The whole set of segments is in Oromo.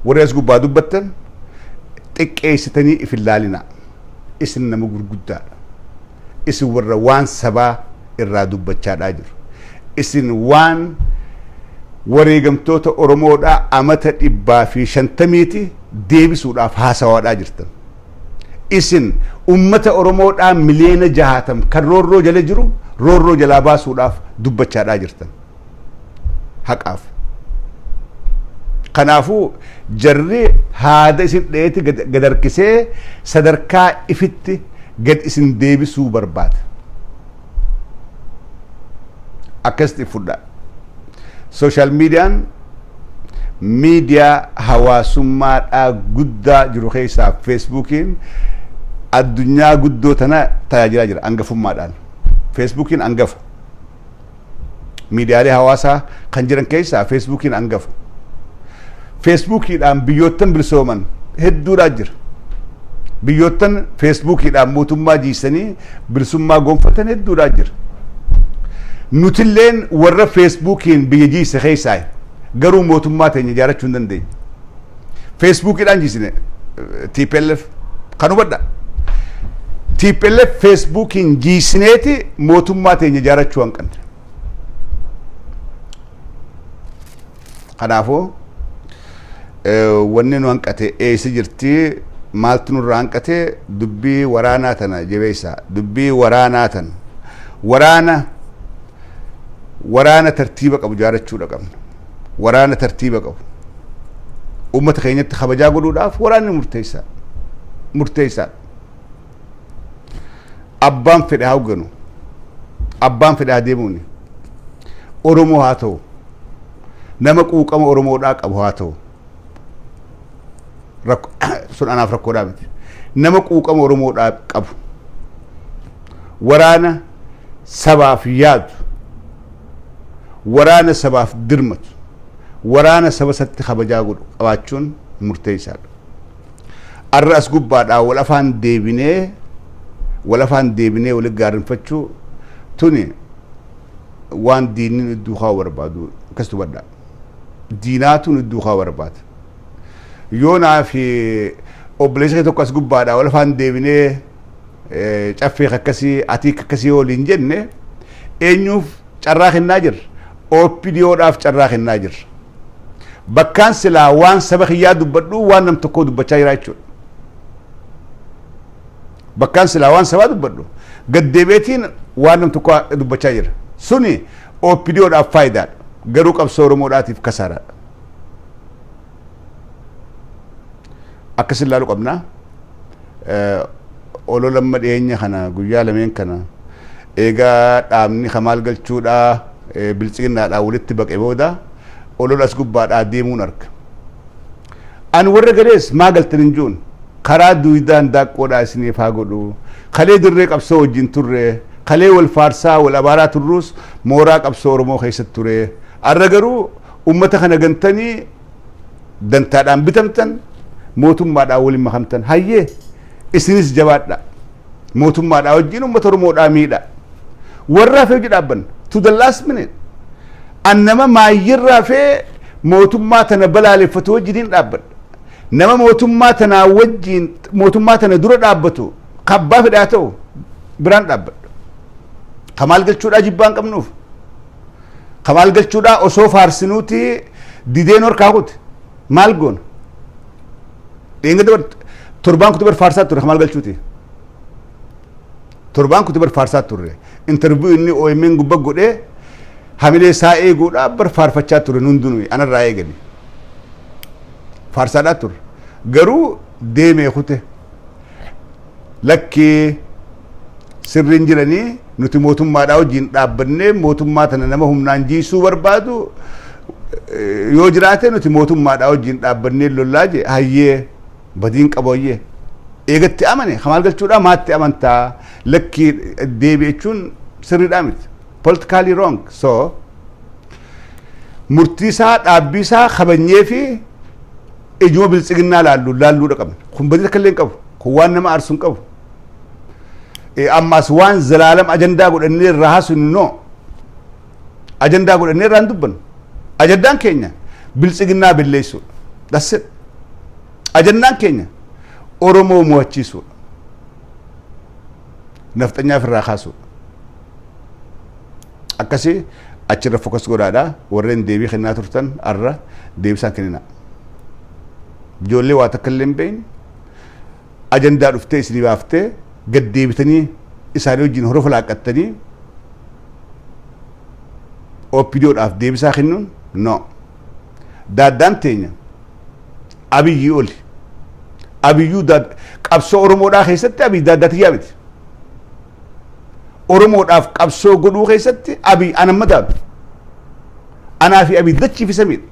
ورئيس قبادو بطن تكيستني في اللالنا اسن نمو قرقودا اسن وروان سبا الرادو بچاد آجر اسن وان wareegamtoota Oromoodhaa amata 150 deebisuudhaaf haasawaadhaa jirtan. Isin ummata Oromoodhaa miliyoona 60 kan roorroo jala jiru roorroo jalaa baasuudhaaf dubbachaadhaa jirtan. Haqaaf. Kanaafuu jarri haada isin dheeti gad harkisee sadarkaa ifitti gad isin deebisuu barbaada. Akkasitti fudhaa. Social media hawaasummaadhaa guddaa jiru keessaa Facebookiin addunyaa guddoo tana tajaajilaa jira angafummaadhaan. Facebookiin angafa. Miidiyaalee hawaasaa kan jiran keessaa Facebookiin angafa. Facebookiidhaan biyyoottan bilisooman hedduudhaa jira. Biyyoottan Facebookiidhaan mootummaa jiisanii bilisummaa gonfatan hedduudhaa jira. Nutilleen warra Facebookiin biyya jiise keessaa garuu mootummaa teenya ijaarachuu hin dandeenye. Facebookiidhaan jiisine TPLF kan hubadha. TPLF Facebookiin jiisineeti mootummaa teenya ijaarachuu hanqanne. Kanaafuu wanni nu hanqate eessa jirti maaltu nurraa hanqate dubbii waraanaa tana jabeessaa dubbii waraanaa tana waraana tartiiba qabu ijaarachuudha qabna. Waraana tartiiba qabu. Ummata keenyatti kabajaa godhuudhaaf waraanni murteessaa. Abbaan fedhe haa hogganu. Abbaan fedhe haa deemuuni. Oromoo haa ta'u. Nama quuqama Oromoodhaa qabu haa ta'u. Sun anaaf rakkoodhaa miti. Nama quuqama Oromoodhaa qabu. Waraana sabaaf yaadu. Waraana sabaaf dirmatu. Waraana saba satti kabajaa godhu qabaachuun murteessaadha. Arras gubbaadhaa wal afaan deebinee wal gaarinfachuu tuni waan diinni duukaa barbaadu akkas baddaa. Diinaatu duukaa barbaada. Yoo naaf obboleessa tokko as gubbaadhaa wal afaan deebinee caffee akkasii atiik akkasii waliin jenne eenyuuf carraa kennaa jirra. OPDOdhaaf carraa kennaa jirra. Bakkaan silaa waan saba kiyyaa dubbadhu waan nam tokkoo dubbachaa jira jechuudha. Bakkaan silaa waan sabaa dubbadhu gaddeebeetiin waan nam tokkoo dubbachaa jira. Suni OPDOdhaaf faayidaadha. Garuu qabsoo Oromoodhaatiif kasaaraadha. Akkasin laaluu qabnaa. Ololamma dhiyeenya kana guyyaa lameen kana eegaa dhaabni kamaal galchuudhaa bilchiginnaadhaa walitti baqee booda ololas gubbaadhaa deemuun arga. An warra galees maa galtan hin juun karaa duwidaan daaqqoodhaa isiniif haa godhu. Kalee dirree qabsoo wajjin turre kalee wal faarsaa wal abaaraa turruus mooraa qabsoo Oromoo keessatti ture. Arra garuu ummata kana gantanii dantaadhaan bitamtan mootummaadhaan waliin makamtan. Hayyee isinis jabaadha. Mootummaadhaa wajjin ummata Oromoodhaa miidha. Warraa fi hojii dhaabbanna. To the last minute. Annama maayyirraa fi mootummaa tana balaaleffatu wajjin dhaabbadha. Nama mootummaa tana dura dhaabbatu kabbaa fedhaa ta'u biraan dhaabbadha. Kamaal galchuudhaa jibbaan qabnuuf. Kamaal galchuudhaa osoo faarsinuuti dideen horkaa kuti. Maal goona? Dheenga dabarte torbaan kutu bar faarsaa ture kamaal galchuuti. Torbaan kutu bar faarsaa ture. Interview inni OMN gubbaa godhee hamilee isaa eeguudhaaf bar faarfachaa ture hundinuu anarraa eegani. Faarsaadhaa ture. Garuu deemee kute. Lakkee sirriin jiranii nuti mootummaadhaa wajjin dhaabbannee mootummaa tana nama humnaan jiisuu barbaadu yoo jiraate nuti mootummaadhaa wajjin dhaabbannee lollaa je hayyee badiin qabooyyee. Eegatti amane kamaal galchuudhaa maatti amantaa lakkii deebi'achuun sirriidhaa miti. Politically wrong. So murtiisaa dhaabbiisaa kabanyee fi ijuma bilchiginnaa laalluudha qabna. Kun badii takka illee hin qabu. Kun waan nama aarsu hin qabu. Ammas waan zalaalam ajandaa godhannee irraa haasofnu no. Ajandaa godhannee irraa hin dubbannu. Ajandaan keenya bilchiginnaa balleessuudha. That's it. ajannaan keenya Oromoo mo'achiisuudha. Nafxanyaa firraa kaasuudha. Akkasii achirra fokas godhaadha. Warreen deebii kennaa turtan arra deebisaan kennina. Ijoollee waa takka illee hin beekne ajandaa dhuftee isinii baaftee gad deebitanii isaanii wajjin horofa laaqqattanii OPDOdhaaf deebisaa kennuun no. Daaddaan teenya abiyyii oli. Abiyyuu qabsoo Oromoodhaa keessatti abiyyi daaddaatiyyaa miti. Oromoodhaaf qabsoo godhuu keessatti abiyyi anamma daaddu. Anaa fi abiyyi dachiifisa miidha.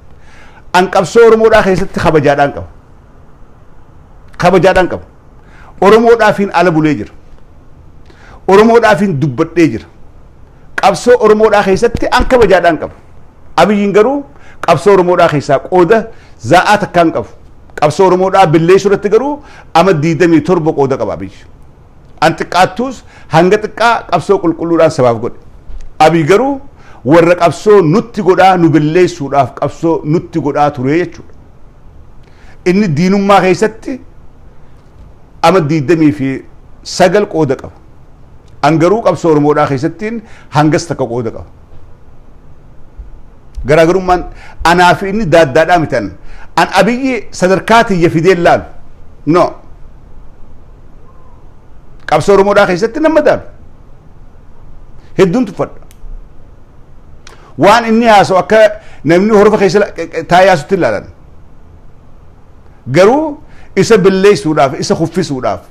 An qabsoo Oromoodhaa keessatti kabajaadhaan qaba. Kabajaadhaan qaba. Oromoodhaafiin ala bulee jira. Oromoodhaafiin dubbadhee jira. Qabsoo Oromoodhaa keessatti an kabajaadhaan qaba. Abiyyiin garuu qabsoo Oromoodhaa keessaa qooda zaa'aa takkaan qabu. Qabsoo Oromoodhaa billeessuu irratti garuu ama 27 qooda qaba abiyyi. An xiqqaattus hanga xiqqaa qabsoo qulqulluudhaan sabaaf godhe. Abiyyi garuu warra qabsoo nutti godhaa nu billeessuudhaaf qabsoo nutti godhaa ture jechuudha. Inni diinummaa keessatti ama 29 qooda qaba. An garuu qabsoo Oromoodhaa keessattiin hangas takka qooda qaba. Garaagarummaan anaa fi inni daaddaadhaa mitan. An abiyyi sadarkaa tiyya fidee laalu. No. Qabsoo Oromoodhaa keessatti nama daalu. Hedduun tuffadha. Waan inni haasa'u akka namni horofa keessa taa'ee haasutti ilaalan. Garuu isa billeessuudhaaf, isa kuffisuudhaaf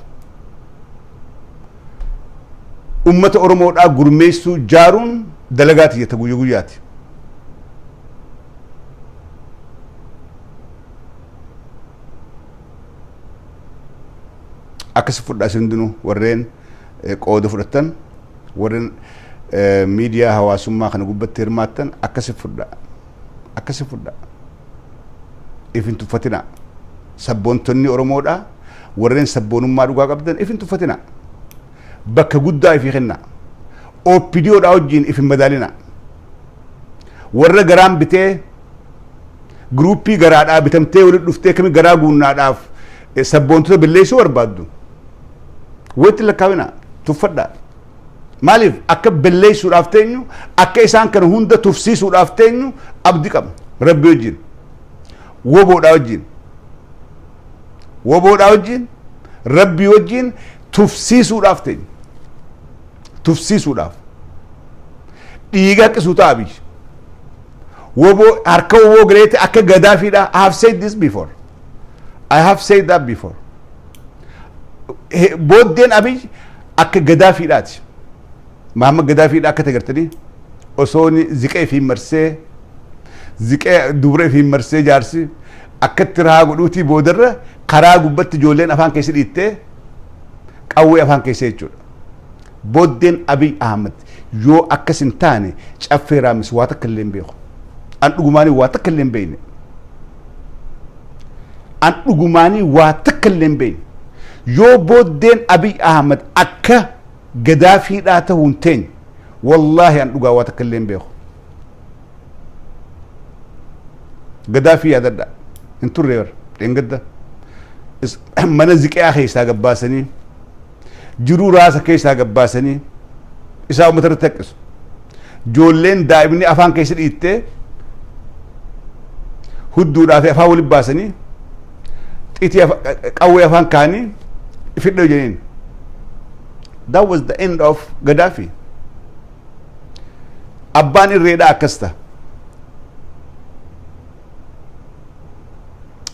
ummata Oromoodhaa gurmeessuu jaaruun dalagaa tiyyata guyyaa guyyaati. Akkas fudhaa isin hundinuu warreen qooda fudhatan warreen miidiyaa hawaasummaa kana gubbatti hirmaattan akkas fudhaa. Akkas fudhaa. Ifin tuffatina. Sabboontonni Oromoodhaa warreen sabboonummaa dhugaa qabdan ifin tuffatina. Bakka guddaa ifii kenna. OPDOdhaa wajjin ifin madaalina. Warra garaan bitee gruuppii garaadhaa bitamtee walitti dhuftee kami garaa guunnaadhaaf sabboontota billeessuu barbaaddu. Waitti lakkaawina tuffadhaa. Maaliif akka billeessuudhaaf teenyu akka isaan kana hunda tufsiisuudhaaf teenyu abdii qabna. Rabbi wajjin. Woboodhaa wajjin. Woboodhaa wajjin. Rabbi wajjin tufsiisuudhaaf teenyu. Tufsiisuudhaaf. Dhiiga qisuu ta'a biyyi. Woboo harka woboo galeetti akka gadaafiidha. I have said this before. I have said that before. Booddeen abiyyi akka gadaafiidhaati. Mahamma gadaafiidha akka tagartanii osooni ziqee fi marsee ziqee dubra fi marsee jaarsi akkatti rahaa godhuutii boodarra karaa gubbatti ijoolleen afaan keessa dhiittee qawwee afaan keessa jechuudha. Booddeen Abiy Ahmed yoo akkas hin taane caffee raamis waa takka illee hin beeku. An dhugumaanii waa takka illee hin beekne. An dhugumaanii waa takka illee hin beekne. Yoo booddeen Abiy Ahmed akka gadaafiidhaa ta'uun teenya wallaahi an dhugaa waa takka illee hin beeku. Gadaafii yaadadha hin turre bara dheengadda mana ziqee keessaa gabbaasanii jiruu raasa keessaa gabbaasanii isaa uummata irratti haqqisu. Ijoolleen daa'imni afaan keessa dhiittee hudduudhaa fi afaan walitti baasanii xitii qawwee afaan kaanii fidhoo jeniin. That was the end of Gaddafi. Abbaan irreedhaa akkas ta'a.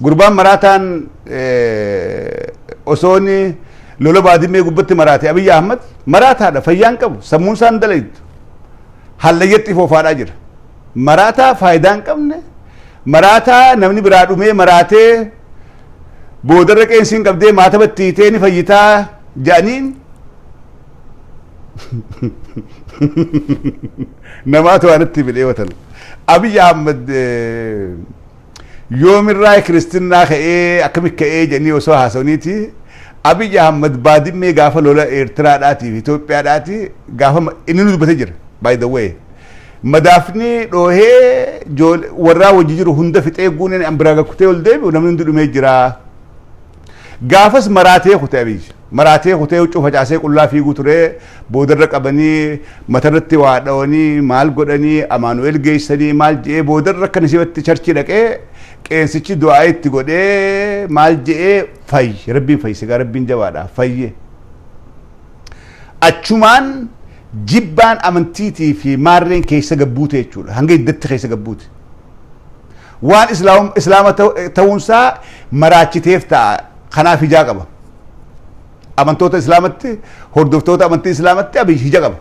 Gurbaan maraataan osooni lola baadimmee gubbatti maraate Abiy Ahmed maraataadha fayyaan qabu sammuun isaan dalaytu hallayyatti foofaadhaa jira. Maraataa faayidaa hin qabne maraataa namni biraa dhumee maraatee boodarra qeensiin qabdee maata battiitee ni fayyitaa jedhaniin namaatu waanitti bidheewatan. Abiy Ahmed yoomirraa kiristinnaa ka'ee akkamit ka'ee jedhanii osoo haasawniiti Abiy Ahmed baadimmee gaafa lola Eertiraadhaatiif Itoophiyaadhaati gaafa inni nu dubbatee jira by the way madaafni dhoohee warraa wajji jiru hunda fixee guuneen an biraa gakkutee ol deebi'u namni hundi dhumee jira gaafas maraatee kutee abiyyi maraatee kutee huccuu facaasee qullaa fiiguu ture boodarra qabanii matarratti waa dhawanii maal godhanii Amaanu'eel geessanii maal jedhee boodarra akka nasiibatti charchii dhaqee qeensichi du'aa itti godhee maal jedhee fayye rabbiin fayyise gaa rabbiin jabaadha fayye achumaan jibbaan amantiitii fi maarreen keessa gabbuute jechuudha hanga iddatti keessa gabbuute waan islaama ta'uunsaa maraachiteef ta'a kanaaf hijaa qaba amantoota islaamatti hordoftoota amantii islaamatti abiy hija qaba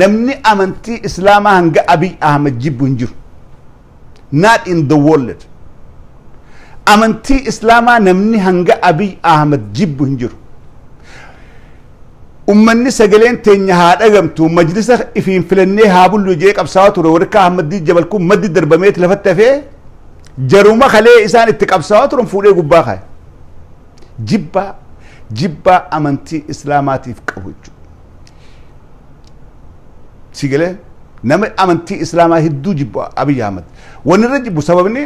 namni amantii islaamaa hanga abiy ahmad jibbu hin jiru not in the world amantii islaamaa namni hanga abiy ahmad jibbu hin jiru ummanni sagaleen teenya haa dhagamtu majlisa ifiin filannee haa bullu jee qabsaa'aa ture warra ahmadii jabalku maddi darbameet lafatti hafee jaruma kalee isaan itti qabsaa'aa turan fuudhee gubbaa kaa'e jibbaa amantii islaamaatiif qabu jechuudha sigalee nama amantii islaamaa hedduu jibbu abiy ahmad wanni irra jibbu sababni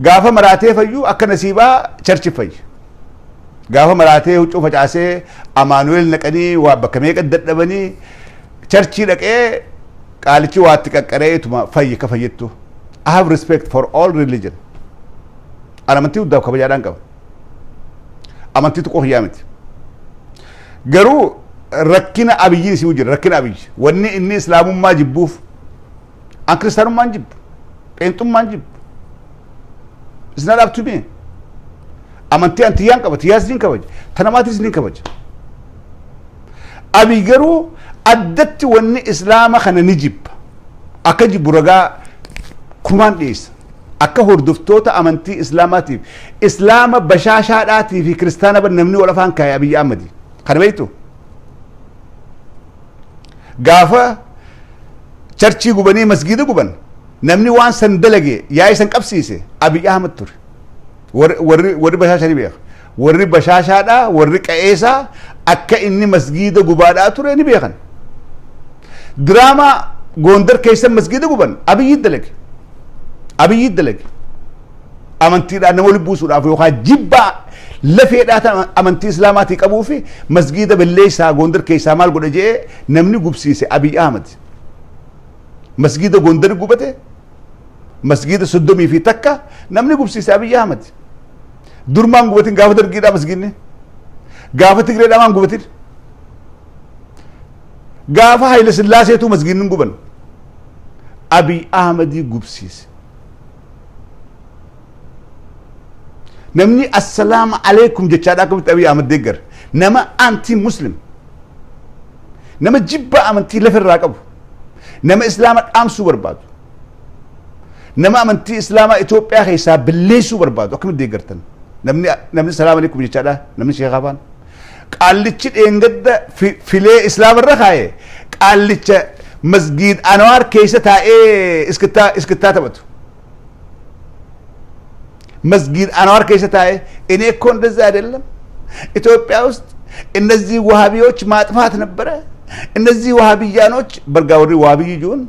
gaafa maraatee fayyuu akka nasiibaa charchi fayye gaafa maraatee huccuu facaasee Amaanu'eel naqanii waa bakka meeqa dadhabanii charchii dhaqee qaalichi waatti qaqqareetuma fayye ka fayyettu I have respect for all religion ana amantii hundaaf kabajaadhaan qaba amantii tuqoo hiyyaa miti garuu rakkina abiyyiin isii jira rakkina abiyyi wanni inni islaamummaa jibbuuf an kiristaanummaan jibbu pheenxummaan jibbu it's not up to me amantii an tiyyaan qaba tiyyaas nin kabaja tanamaatis nin kabaja abiy garuu addatti wanni islaama kana ni jibba akka jibbu ragaa kumaan dhiyeessa akka hordoftoota amantii islaamaatiif islaama bashaashaadhaatii fi kiristaana ban namni wal afaan kaa'e abiy ahmadi kana beektu gaafa charchii gubanii masgiida guban namni waan san dalage yaa'ii san qabsiise abiy ahmad ture warri bashaashanii beeka warri bashaashaadhaa warri qa'eesaa akka inni masgiida gubaadhaa ture ni beekan diraamaa Gondar keessa masgiida guban abiyyi dalage amantiidhaan nama lubbuusuudhaaf yookaan jibbaa lafeedhaa amantii islaamaatii qabuu fi masgiida balleessaa Gondar keessaa maal godha jee namni gubsiise abiy ahmad masgiida Gondar gubate masgiida 30 fi takka namni gubsiise abiy ahmad durmaan gubatin gaafa dargiidhaa masgiidni gaafa Tigreedhaa maan gubatin gaafa Haile Sillaaseetu masgiidni guban abiy ahmadi gubsiise namni assalaamu alaykum jechaadhaa akkamitti abiy ahmad deeggar nama anti muslim nama jibba amantii lafarraa qabu nama islaama dhaamsuu barbaadu nama amantii islaamaa Itoophiyaa keessaa balleessuu barbaadu akkamitti deeggartan namni salaamu alaykum jechaadhaa namni sheekh afaan qaallichi dheengadda filee islaamarra kaa'e qaallicha masgiid Anwaar keessa taa'ee iskittaa taphatu መስጊድ አንዋር ከይሰታዬ እኔ እኮ እንደዛ አይደለም ኢትዮጵያ ውስጥ እነዚህ ወሃቢዎች ማጥፋት ነበረ እነዚህ ወሃቢያኖች በርጋ ወሪ ወሃቢዩን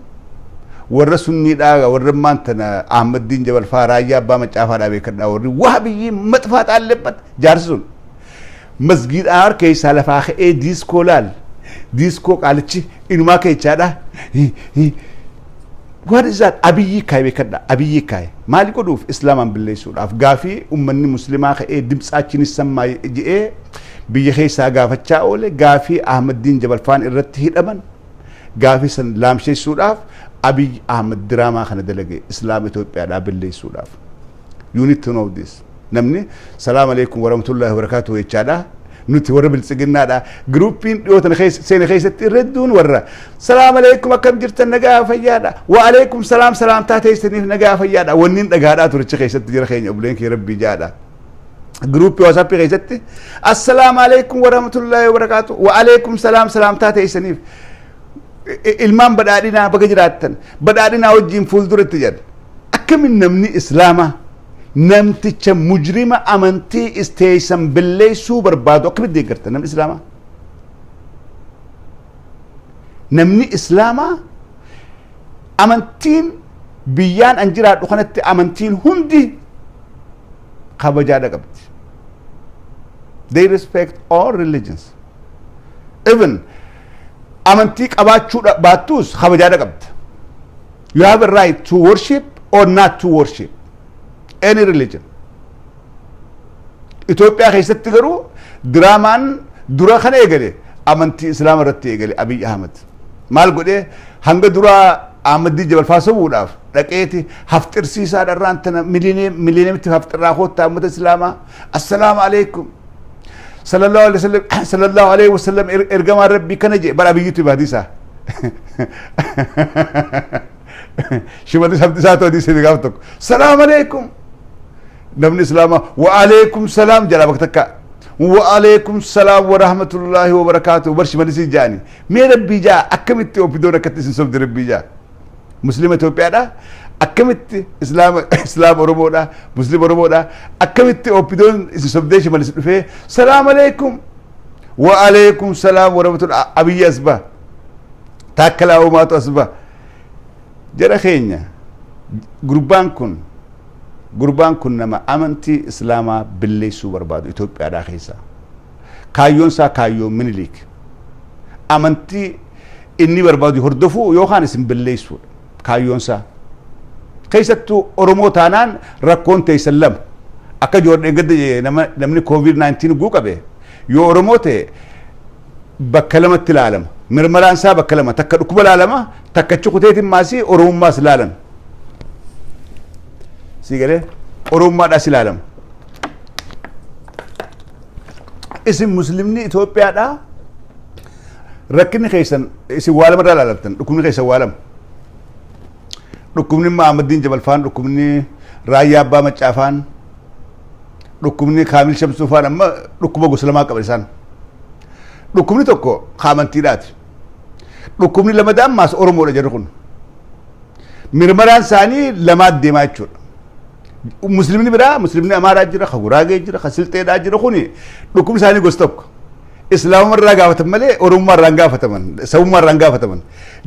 ወረሱኒ ዳ ወረማንተና አህመድን ጀበል ፋራያ አባ መጫፋ ዳቤ ከዳ ወሪ ወሃቢይ መጥፋት አለበት ጃርሱን መስጊድ አንዋር ከይሳ ለፋኸ ዲስኮላል ዲስኮ ቃልቺ ኢንማ ከይቻዳ What is that? Abiyyi kai bekada abiyyi kai mali koduf islaman billahi sudaf gafi ummanni muslima ka'e dimtsaachinis samma je'e biyya keessa gaafacha ole gafi Ahmadin Jabal Faan irratti hidhaman gafi san laamsheessuudhaaf Abiy Ahmad drama kana dalage Islam Ethiopia da billahi sudaf you need to know this namni salaam alaykum wa rahmatullahi wa barakatuh echada nuti warra biltsiginnaadha groupin dhiyootan seena keessatti redduun warra salaam alaykum akkam jirtan nagaa fayyaadha wa alaykum salaam taatayistaniif nagaa fayyaadha wannin dhagaadhaa turicha keessatti jira keenya obleen kee rabbi jaadha group WhatsApp keessatti assalamu alaykum wa rahmatullahi wa barakatuh wa alaykum salaam taatayistaniif ilmaan badhaadhinaa baga jiraattan badhaadhinaa wajjin fuulduratti jedha akkamin namni islaama namticha mujrima amantii isteeysan balleessuu barbaadu akkamitti deeggarta namni islaama amantiin biyyaan an jiraadhu kanatti amantiin hundi kabajaadha qabdi They respect all religions. Even amantii qabaachuu baattus kabajaadha qabda. You have a right to worship or not to worship any religion. Ethiopia keessatti garuu diraamaan dura kana eegale amantii islaama irratti eegale Abiy Ahmed. Maal godhee hanga dura Ahmedii Jabal Faasabuudhaaf dhaqeeti hafxirsiisaa dharraan tana miliineemitti hafxirraa koottaa ummata islaamaa assalaamu alaykum sallallahu alayhi wasallam ergamaan rabbii kana jee bara Abiyyutti baadisaa shimalli sabdisaa ta'uu dhiisee gaaf tokko salaamu alaykum namni islaamaa wa alaykum salaam jedha bakka takka wa alaykum salaam wa rahmatullahi wa barakatuh bar shimalli jaani mee rabbii jaa akkamitti ofidoon akkatti isin sobdi rabbii jaa muslima Itoophiyaadha akkamitti islaam Oromoodha muslim Oromoodha akkamitti ofidoon isin sobdee shimalli dhufee salaamu alaykum wa alaykum salaam wa rahmatullahi Abiy asba taakkalaa uumaatu asba jara keenya gurbaan kun nama amantii islaamaa billeessuu barbaadu Itoophiyaadhaa keessa kaayyoon isaa kaayyoo Minilik amantii inni barbaadu hordofuu yookaan isin billeessuu kaayyoon isaa keessattuu Oromoo taanaan rakkoon teessan lama akka joordeen gadda namni COVID-19 guu qabe yoo Oromoo ta'e bakka lamatti ilaalama mirmaraan isaa bakka lama takka dhukkuba ilaalama takka cukuteetiin maasii Oromummaas ilaalan sigale Oromummaadhaas ilaalama isin muslimni Itoophiyaadhaa rakkinni keessan isin waa lama irraa ilaalatan dhukkubni keessan waa lama dhukkubni Ahmediin Jabal faan dhukkubni Raayyaa Abbaa Maccaafaan dhukkubni Kaamil Shamsuu faan amma dhukkuba gosa lamaa qaban isaan dhukkubni tokko amantiidhaati dhukkubni lamadaan maas Oromoodha jedhu kun mirmaraan isaanii lamaa deemaa jechuudha muslimni biraa muslimni Amaaraa jira ka Guraagee jira ka Silxeedhaa jira kuni dhukkubni isaanii gosa tokko islaamummaa irraa gaafatan malee Oromummaa irraa gaafataman sabummaa irraa gaafataman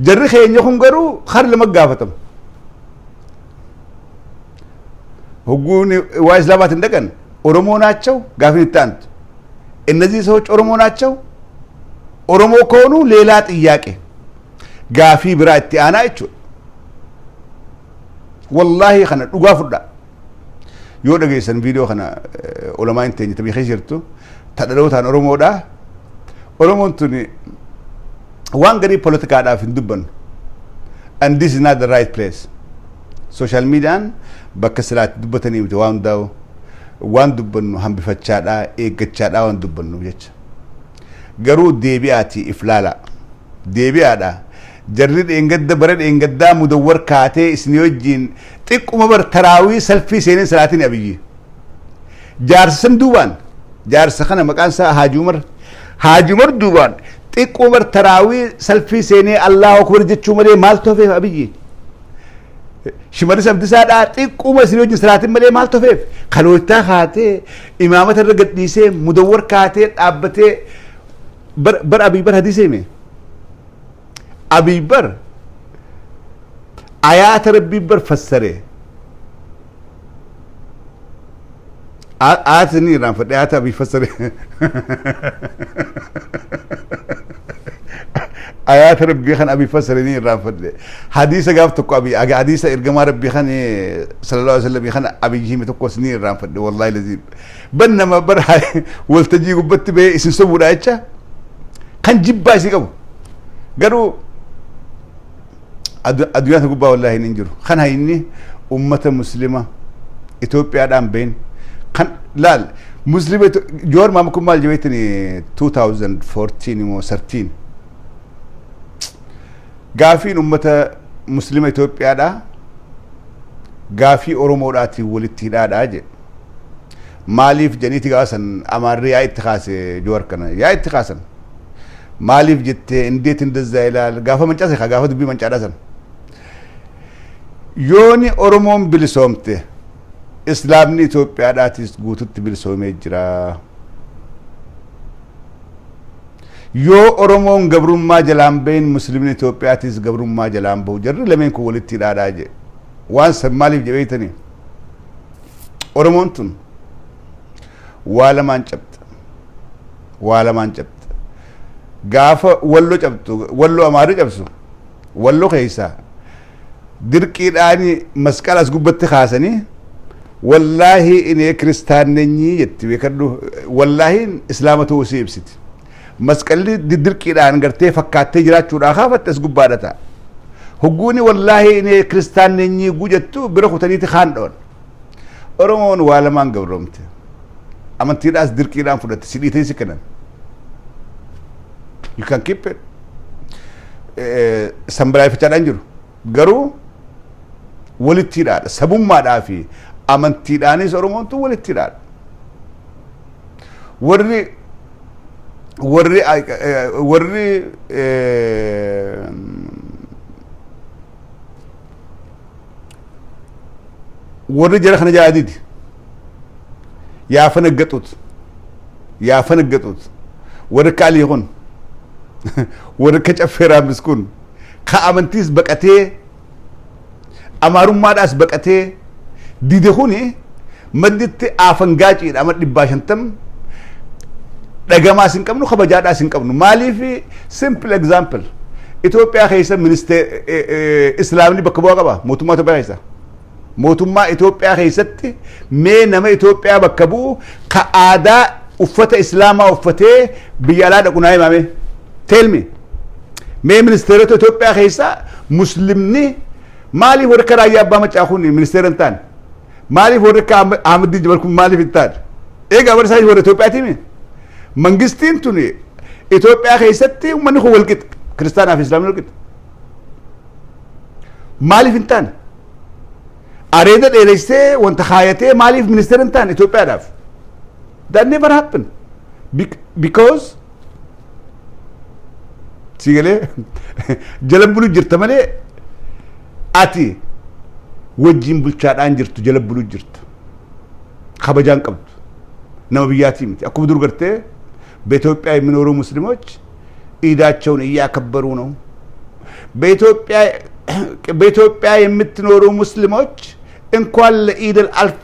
jarri keenya kun garuu har lama gaafatamu ህጉን ዋይስ ላባት እንደቀን ኦሮሞ ናቸው ጋፊን ይጣንት እነዚህ ሰዎች ኦሮሞ ናቸው ኦሮሞ ከሆኑ ሌላ ጥያቄ ጋፊ ብራቲ አና እቹ والله خنا دغا فدا يو دغيسن فيديو خنا علماء تني تبي خيرتو تدلوتان ኦሮሞ ዳ ኦሮሞንቱኒ ዋንገሪ ፖለቲካ ዳ ፍንዱበን and this is not the right place social media bakaslat dubatani wandao wanduban hambi fachada egachada wanduban yech garu debiati iflala debiada jarrid engadda barad engadda mudawwar kaate isniyojin tiquma bar tarawi selfie sene salatin abiyi jarsan duban jarsa khana makansa hajumar duban tiquma tarawi selfie sene allah akbar jechu male mal tofe abiyi ሽመልስ አብዲሳዳ ጥቁመ ሲኖጅ ስራትን መለ ማልተፈፍ ከሎታ ካቴ ኢማመት ረገዲሴ ሙደወር ካቴ ጣበቴ በር አቢበር ሐዲሴ ሜ አቢበር አያት ረቢበር ፈሰረ አትኒ ራንፈደ አያት አቢ ፈሰረ آيات ربي خان أبي فسرني رافد حديث قاف تقو أبي حديث إرجما ربي خان صلى الله عليه وسلم خان أبي جيم تقو سني رافد والله لذيذ بنما برها والتجي قبت به اسم سبوا رايتشا كان جيب بايسي قبو قالوا أدويات قبا والله ننجرو خان هايني أمة مسلمة إثيوبيا دام بين خان لال مسلمة جور ما مكمل جويتني 2014 و 13 ጋፊን ኡመተ ሙስሊም ኢትዮጵያዳ ጋፊ ኦሮሞዳቲ ወልቲዳዳ አጀ ማሊፍ ጀኒቲ ጋሰን አማሪ አይትኻሰ ጆርከነ ያይትኻሰን ማሊፍ ጀቴ እንዴት እንደዛ ይላል ጋፈ መንጫሰ ጋፈ ዱቢ መንጫዳሰን ዮኒ ኦሮሞን ብልሶምቴ እስላምኒ ኢትዮጵያዳቲስ ጉቱት ብልሶሜ ጅራ yoo oromoon gabrummaa jalaan bahin muslimin Itoophiyaatis gabrummaa jalaan bahu jarri lameen kun walitti hidhaadhaa je waan san maaliif jebeeytani oromoon tun waa lamaan cabta waa lamaan cabte gaafa wallo cabtu wallo amaari cabsu wallo keessa dirqiidhaani masqalas gubbatti kaasanii wallahi inni kristaanenyi jetti beekadhu wallahi islaamatu usiibsiti masqalli dirqiidhaan gartee fakkaattee jiraachuudhaa kaafattes gubbaadhata hugguuni wallahi inni kristaanenyi gujettu bira kutaniiti kaan dhoon Oromoon waa lamaan gabromte amantiidhaas dirqiidhaan fudhatte sidhiitee si kennan you can keep it sambalaayfachaadhaan jiru garuu walittiidhaadha sabummaadhaa fi amantiidhaanis Oromoontu walittiidhaadha warri jara kana jaadidi yaa fanaggatut warri kaalii kun warri ka caffeeraa miskun ka amantiis baqatee amaarummaadhaas baqatee dide kuni madditti aafangaaciidha amma 150 dhagamaas hin qabnu kabajaadhaas hin qabnu maaliif simple example Itoophiyaa keessa ministeer islaamni bakka bu'aa qaba mootummaa Itoophiyaa keessa mootummaa Itoophiyaa keessatti mee nama Itoophiyaa bakka bu'u ka aadaa uffata islaamaa uffatee biyya alaa dhaqu naa himame tell me mee ministeerota Itoophiyaa keessa muslimni maaliif warra raayyaa abbaa macaa kun ministeera hin taane maaliif warra Ahmad Jabal kun maaliif hin taane eegaa warra isaanii warra Itoophiyaati mi mangistiin tuni Itoophiyaa keessatti uummanni kun walqixa kiristaanaa fi islaamni walqixa maaliif hin taane areeda dheereessee wanta kaayatee maaliif ministeera hin taane Itoophiyaadhaaf that never happened because sigalee jala bulu jirta malee ati wajjin bulchaadhaan jirtu jala bulu jirtu kabajaan qabdu nama biyyaatii miti akkuma dur gartee በኢትዮጵያ የሚኖሩ ሙስሊሞች ኢዳቸውን እያከበሩ ነው በኢትዮጵያ የምትኖሩ ሙስሊሞች እንኳን ለኢድ አልፈ